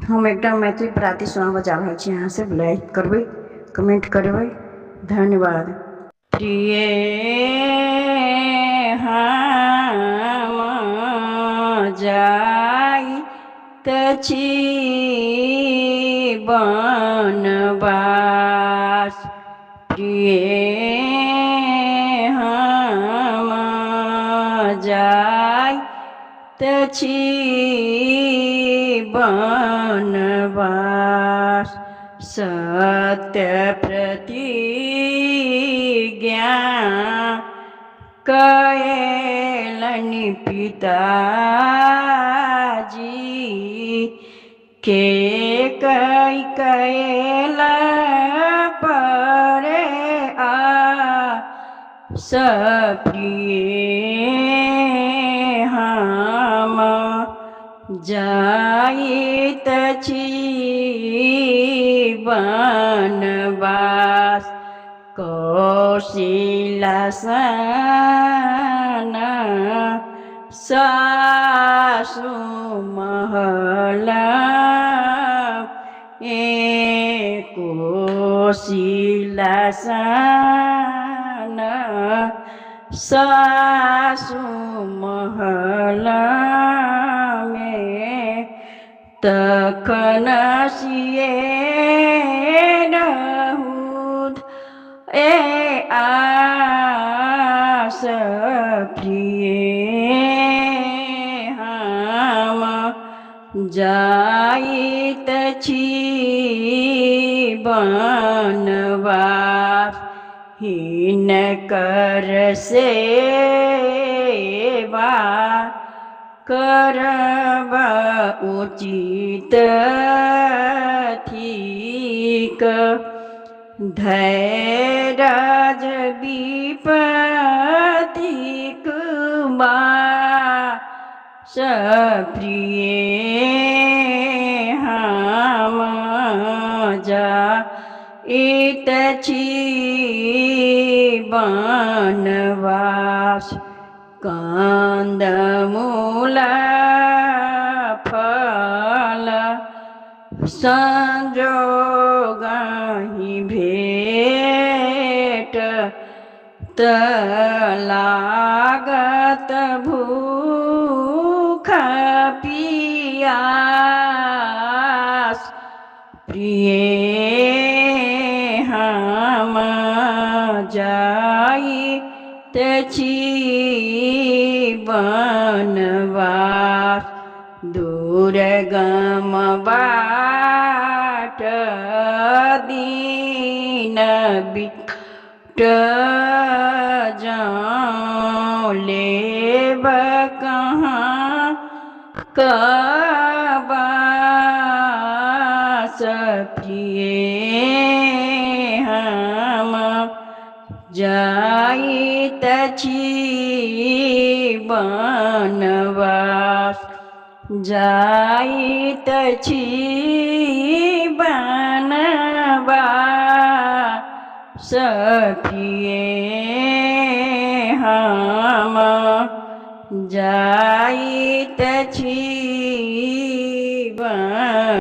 हम एकदम मैथिली प्राति सुनाबऽ जा रहल छी। अहाँ सब लाइक करबै, कमेंट करबै। धन्यवाद। प्रिय हम जाइत छी बनवास, प्रिय हम जाइत छी बनवास। सत्य प्रतिज्ञा कएलनि पिताजी, के कई कएला परे आस, प्रिय हम जाइत छी बनवास। कौशल्यासन सासु महल, कौशल्यासन सासु महल में तखन सिए रहूद आस, प्रिय हम जाइत छी बनवास। हिनकर सेवा करब उचित थिक, धैर्य विपत्तिक बास, प्रिय हम जाइत छी बनवास। कंदमूल फल संजोगहि भेट, त लागत भूख पियास, प्रिय हम जाइत छी बनवास। दुर्गम बाट दीन बिकट जाऊँ, लेब कहाँ कबास, प्रिय हम जाइत छी बनवास। जाइत छी बनवास, प्रिय हम